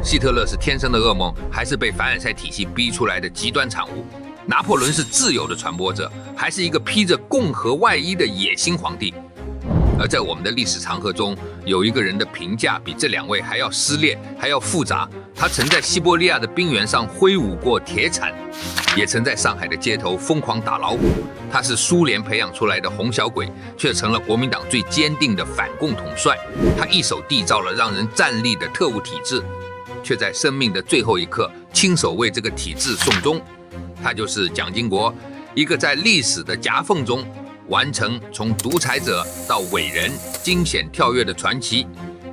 希特勒是天生的噩梦，还是被凡尔赛体系逼出来的极端产物？拿破仑是自由的传播者，还是一个披着共和外衣的野心皇帝？而在我们的历史长河中，有一个人的评价比这两位还要撕裂，还要复杂。他曾在西伯利亚的冰原上挥舞过铁铲，也曾在上海的街头疯狂打老虎。他是苏联培养出来的红小鬼，却成了国民党最坚定的反共统帅。他一手缔造了让人战栗的特务体制，却在生命的最后一刻亲手为这个体制送终。他就是蒋经国，一个在历史的夹缝中完成从独裁者到伟人惊险跳跃的传奇。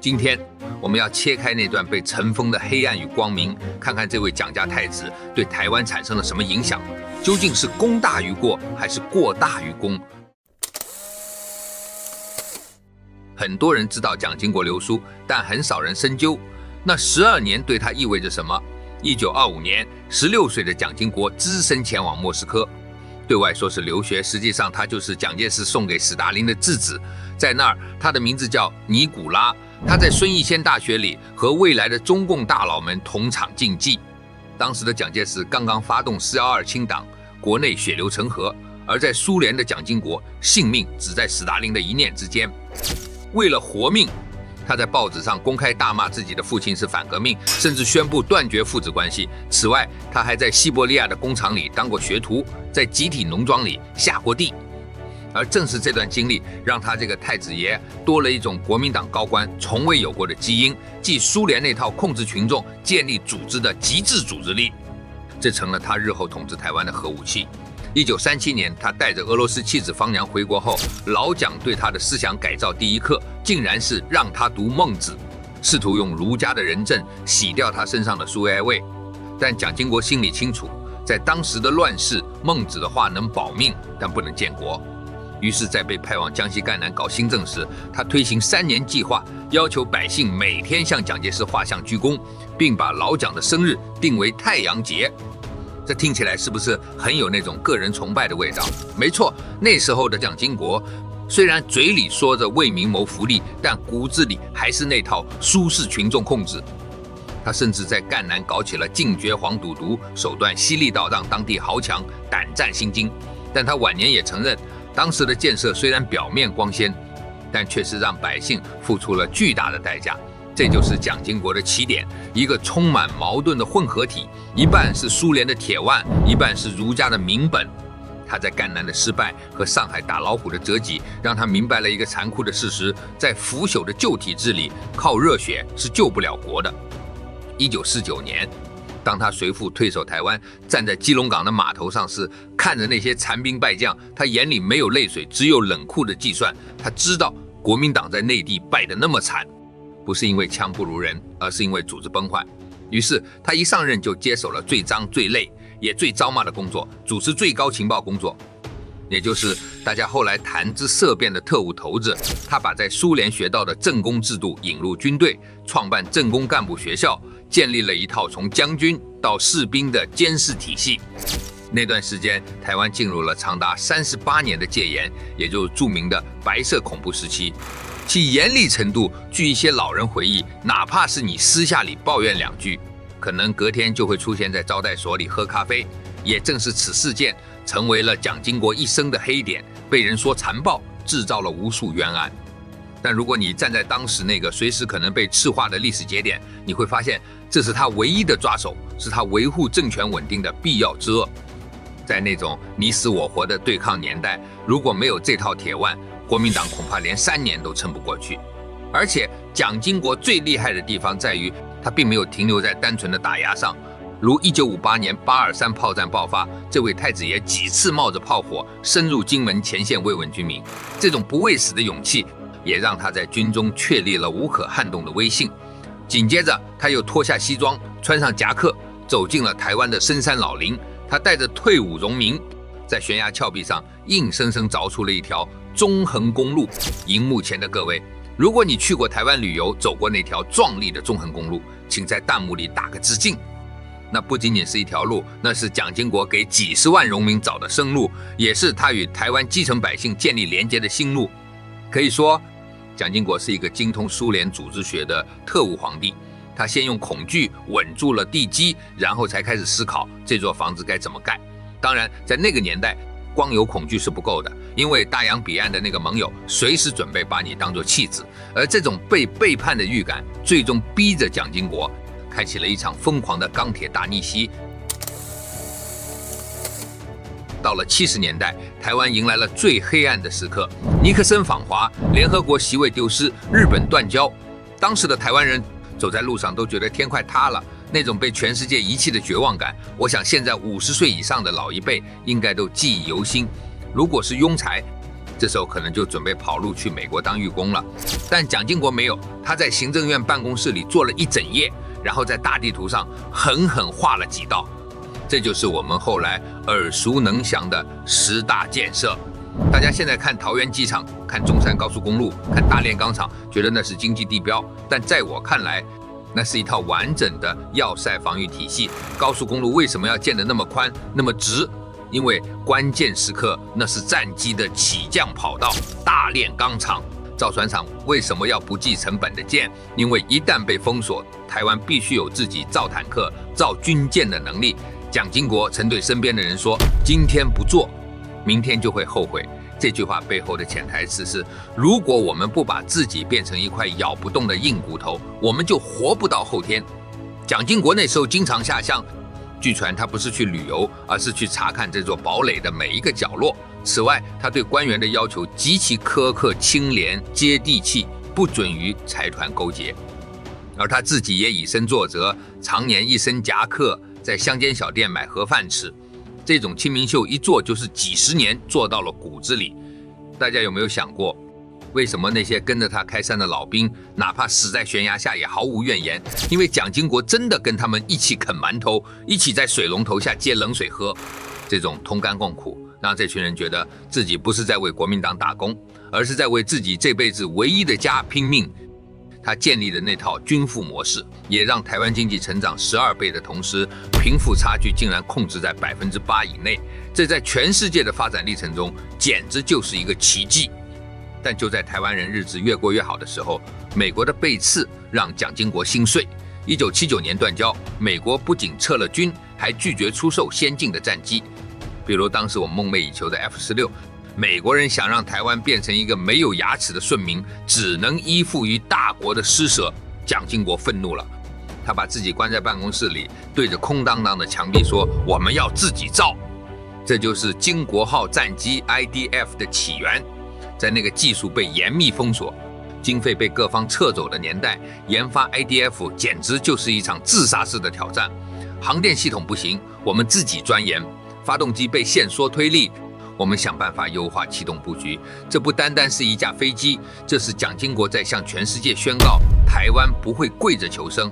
今天我们要切开那段被尘封的黑暗与光明，看看这位蒋家太子对台湾产生了什么影响，究竟是功大于过，还是过大于功？很多人知道蒋经国留书，但很少人深究那12年对他意味着什么。1925年，16岁的蒋经国只身前往莫斯科，对外说是留学，实际上他就是蒋介石送给史达林的质子。在那儿，他的名字叫尼古拉。他在孙逸仙大学里和未来的中共大佬们同场竞技。当时的蒋介石刚刚发动412清党，国内血流成河，而在苏联的蒋经国性命只在史达林的一念之间。为了活命，他在报纸上公开大骂自己的父亲是反革命，甚至宣布断绝父子关系。此外，他还在西伯利亚的工厂里当过学徒，在集体农庄里下过地。而正是这段经历，让他这个太子爷多了一种国民党高官从未有过的基因，即苏联那套控制群众、建立组织的极致组织力。这成了他日后统治台湾的核武器。1937年，他带着俄罗斯妻子方娘回国后，老蒋对他的思想改造第一课，竟然是让他读孟子，试图用儒家的仁政洗掉他身上的苏维埃味。但蒋经国心里清楚，在当时的乱世，孟子的话能保命，但不能建国。于是，在被派往江西赣南搞新政时，他推行3年计划，要求百姓每天向蒋介石画像鞠躬，并把老蒋的生日定为太阳节。这听起来是不是很有那种个人崇拜的味道？没错，那时候的蒋经国虽然嘴里说着为民谋福利，但骨子里还是那套苏式群众控制。他甚至在赣南搞起了禁绝黄赌毒，手段犀利到让当地豪强胆战心惊。但他晚年也承认，当时的建设虽然表面光鲜，但却是让百姓付出了巨大的代价。这就是蒋经国的起点，一个充满矛盾的混合体，一半是苏联的铁腕，一半是儒家的民本。他在赣南的失败和上海打老虎的折戟，让他明白了一个残酷的事实：在腐朽的旧体制里，靠热血是救不了国的。1949年，当他随父退守台湾，站在基隆港的码头上时，看着那些残兵败将，他眼里没有泪水，只有冷酷的计算。他知道国民党在内地败得那么惨，不是因为枪不如人，而是因为组织崩坏。于是他一上任就接手了最脏、最累也最糟骂的工作，主持最高情报工作，也就是大家后来谈之色变的特务头子。他把在苏联学到的政工制度引入军队，创办政工干部学校，建立了一套从将军到士兵的监视体系。那段时间，台湾进入了长达38年的戒严，也就是著名的白色恐怖时期。其严厉程度，据一些老人回忆，哪怕是你私下里抱怨2句，可能隔天就会出现在招待所里喝咖啡。也正是此事件，成为了蒋经国一生的黑点，被人说残暴，制造了无数冤案。但如果你站在当时那个随时可能被赤化的历史节点，你会发现，这是他唯一的抓手，是他维护政权稳定的必要之恶。在那种你死我活的对抗年代，如果没有这套铁腕，国民党恐怕连3年都撑不过去。而且蒋经国最厉害的地方在于，他并没有停留在单纯的打压上。如1958年823炮战爆发，这位太子爷几次冒着炮火深入金门前线慰问军民，这种不畏死的勇气也让他在军中确立了无可撼动的威信。紧接着他又脱下西装，穿上夹克，走进了台湾的深山老林。他带着退伍荣民，在悬崖峭壁上硬生生凿出了一条中横公路。荧幕前的各位，如果你去过台湾旅游，走过那条壮丽的中横公路，请在弹幕里打个致敬。那不仅仅是一条路，那是蒋经国给几十万荣民找的生路，也是他与台湾基层百姓建立连接的新路。可以说，蒋经国是一个精通苏联组织学的特务皇帝。他先用恐惧稳住了地基，然后才开始思考这座房子该怎么盖。当然，在那个年代，光有恐惧是不够的，因为大洋彼岸的那个盟友随时准备把你当作弃子，而这种被背叛的预感，最终逼着蒋经国开启了一场疯狂的钢铁大逆袭。到了70年代，台湾迎来了最黑暗的时刻，尼克森访华，联合国席位丢失，日本断交。当时的台湾人走在路上都觉得天快塌了，那种被全世界遗弃的绝望感，我想现在50岁以上的老一辈应该都记忆犹新。如果是庸才，这时候可能就准备跑路去美国当狱工了。但蒋经国没有，他在行政院办公室里坐了一整夜，然后在大地图上狠狠画了几道。这就是我们后来耳熟能详的10大建设。大家现在看桃园机场，看中山高速公路，看大炼钢厂，觉得那是经济地标，但在我看来，那是一套完整的要塞防御体系。高速公路为什么要建得那么宽、那么直？因为关键时刻那是战机的起降跑道。大炼钢厂、造船厂为什么要不计成本的建？因为一旦被封锁，台湾必须有自己造坦克、造军舰的能力。蒋经国曾对身边的人说：“今天不做，明天就会后悔。”这句话背后的潜台词是：如果我们不把自己变成一块咬不动的硬骨头，我们就活不到后天。蒋经国那时候经常下乡，据传他不是去旅游，而是去查看这座堡垒的每一个角落。此外，他对官员的要求极其苛刻、清廉、接地气，不准与财团勾结。而他自己也以身作则，常年一身夹克，在乡间小店买盒饭吃。这种亲民秀一做就是几十年，做到了骨子里。大家有没有想过，为什么那些跟着他开山的老兵，哪怕死在悬崖下也毫无怨言？因为蒋经国真的跟他们一起啃馒头，一起在水龙头下接冷水喝。这种同甘共苦，让这群人觉得自己不是在为国民党打工，而是在为自己这辈子唯一的家拼命。他建立的那套均富模式，也让台湾经济成长12倍的同时，贫富差距竟然控制在8%以内。这在全世界的发展历程中，简直就是一个奇迹。但就在台湾人日子越过越好的时候，美国的背刺让蒋经国心碎。1979年断交，美国不仅撤了军，还拒绝出售先进的战机，比如当时我们梦寐以求的 F-16。美国人想让台湾变成一个没有牙齿的顺民，只能依附于大国的施舍。蒋经国愤怒了，他把自己关在办公室里，对着空荡荡的墙壁说：“我们要自己造。”这就是经国号战机 IDF 的起源。在那个技术被严密封锁、经费被各方撤走的年代，研发 IDF 简直就是一场自杀式的挑战。航电系统不行，我们自己钻研；发动机被限缩推力，我们想办法优化启动布局。这不单单是一架飞机，这是蒋经国在向全世界宣告，台湾不会跪着求生。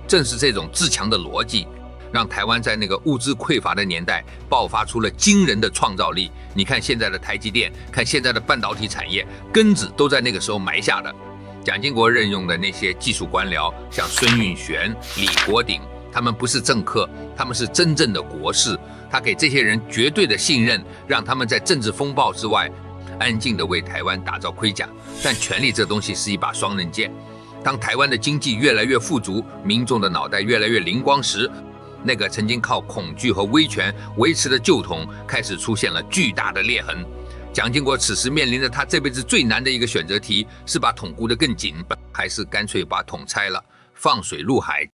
正是这种自强的逻辑，让台湾在那个物资匮乏的年代爆发出了惊人的创造力。你看现在的台积电，看现在的半导体产业，根子都在那个时候埋下的。蒋经国任用的那些技术官僚，像孙运璇、李国鼎，他们不是政客，他们是真正的国士。他给这些人绝对的信任，让他们在政治风暴之外，安静地为台湾打造盔甲。但权力这东西是一把双刃剑，当台湾的经济越来越富足，民众的脑袋越来越灵光时，那个曾经靠恐惧和威权维持的旧统开始出现了巨大的裂痕。蒋经国此时面临着他这辈子最难的一个选择题：是把统箍得更紧，还是干脆把统拆了，放水入海。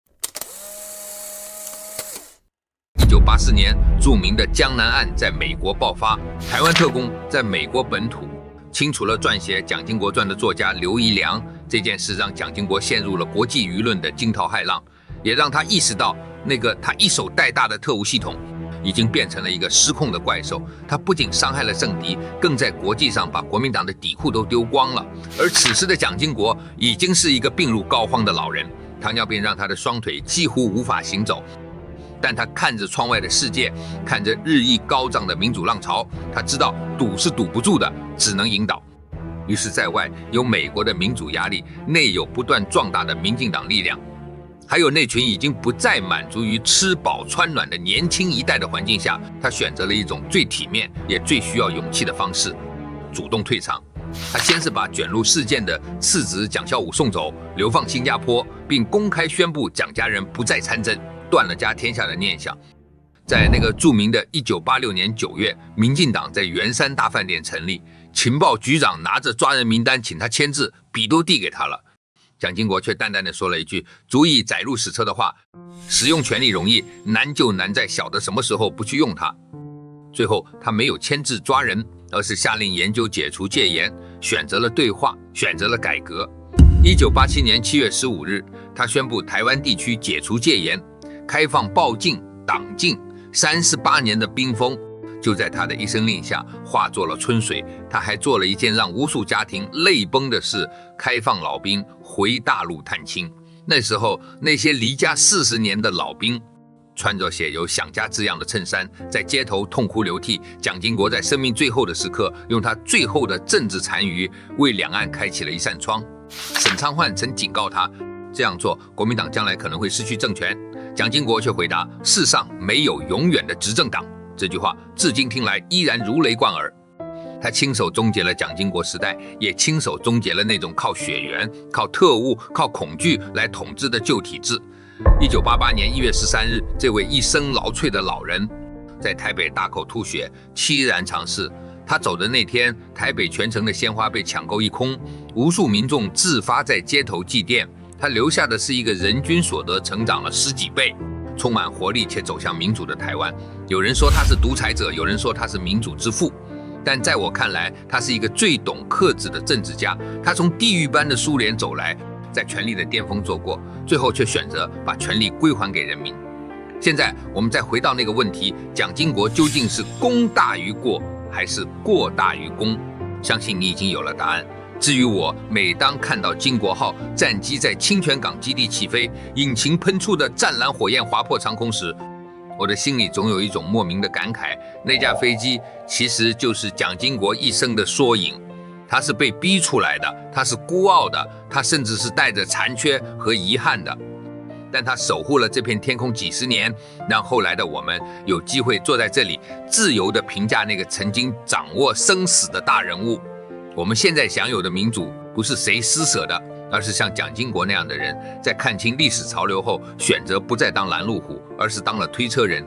1984年，著名的江南案在美国爆发，台湾特工在美国本土清除了撰写《蒋经国传》的作家刘宜良。这件事让蒋经国陷入了国际舆论的惊涛骇浪，也让他意识到，那个他一手带大的特务系统已经变成了一个失控的怪兽。他不仅伤害了政敌，更在国际上把国民党的底裤都丢光了。而此时的蒋经国已经是一个病入膏肓的老人，糖尿病让他的双腿几乎无法行走。但他看着窗外的世界，看着日益高涨的民主浪潮，他知道赌是赌不住的，只能引导。于是，在外有美国的民主压力，内有不断壮大的民进党力量，还有那群已经不再满足于吃饱穿暖的年轻一代的环境下，他选择了一种最体面也最需要勇气的方式，主动退场，他先是把卷入事件的次子蒋孝武送走，流放新加坡，并公开宣布蒋家人不再参政，断了家天下的念想。在那个著名的1986年9月，民进党在圆山大饭店成立，情报局长拿着抓人名单请他签字，笔都递给他了。蒋经国却淡淡的说了一句足以载入史册的话：使用权力容易，难就难在晓得什么时候不去用它。最后他没有签字抓人，而是下令研究解除戒严，选择了对话，选择了改革。1987年7月15日，他宣布台湾地区解除戒严，开放报禁、党禁，38年的冰封就在他的一声令下化作了春水。他还做了一件让无数家庭泪崩的事，开放老兵回大陆探亲。那时候那些离家40年的老兵，穿着写有想家字样的衬衫，在街头痛哭流涕。蒋经国在生命最后的时刻，用他最后的政治残余，为两岸开启了一扇窗。沈昌焕曾警告他，这样做国民党将来可能会失去政权。蒋经国却回答：世上没有永远的执政党。这句话至今听来依然如雷贯耳。他亲手终结了蒋经国时代，也亲手终结了那种靠血缘、靠特务、靠恐惧来统治的旧体制。1988年1月13日，这位一生劳瘁的老人在台北大口吐血，凄然长逝。他走的那天，台北全城的鲜花被抢购一空，无数民众自发在街头祭奠。他留下的是一个人均所得成长了10几倍，充满活力且走向民主的台湾。有人说他是独裁者，有人说他是民主之父，但在我看来，他是一个最懂克制的政治家。他从地狱般的苏联走来，在权力的巅峰做过，最后却选择把权力归还给人民。现在我们再回到那个问题，蒋经国究竟是功大于过，还是过大于功？相信你已经有了答案。至于我，每当看到经国号战机在清泉港基地起飞，引擎喷出的湛蓝火焰划破长空时，我的心里总有一种莫名的感慨。那架飞机其实就是蒋经国一生的缩影。他是被逼出来的，他是孤傲的，他甚至是带着残缺和遗憾的。但他守护了这片天空几十年，让后来的我们有机会坐在这里，自由地评价那个曾经掌握生死的大人物。我们现在享有的民主，不是谁施舍的，而是像蒋经国那样的人，在看清历史潮流后，选择不再当拦路虎，而是当了推车人。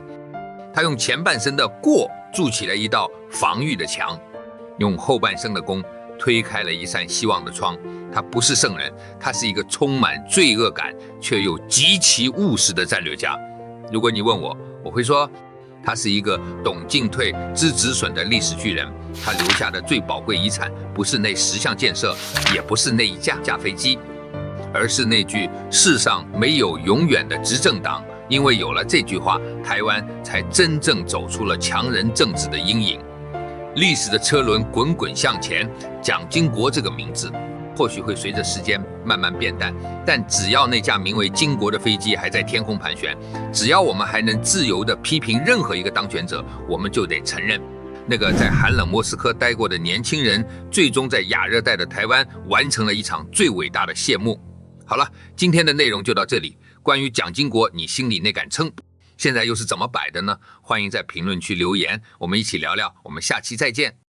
他用前半生的过筑起了一道防御的墙，用后半生的功推开了一扇希望的窗。他不是圣人，他是一个充满罪恶感却又极其务实的战略家。如果你问我，我会说他是一个懂进退、知止损的历史巨人。他留下的最宝贵遗产，不是那10项建设，也不是那一架飞机，而是那句世上没有永远的执政党。因为有了这句话，台湾才真正走出了强人政治的阴影。历史的车轮滚滚向前，蒋经国这个名字或许会随着时间慢慢变淡，但只要那架名为经国的飞机还在天空盘旋，只要我们还能自由地批评任何一个当权者，我们就得承认，那个在寒冷莫斯科待过的年轻人，最终在亚热带的台湾完成了一场最伟大的谢幕。好了，今天的内容就到这里。关于蒋经国，你心里那杆秤现在又是怎么摆的呢？欢迎在评论区留言，我们一起聊聊。我们下期再见。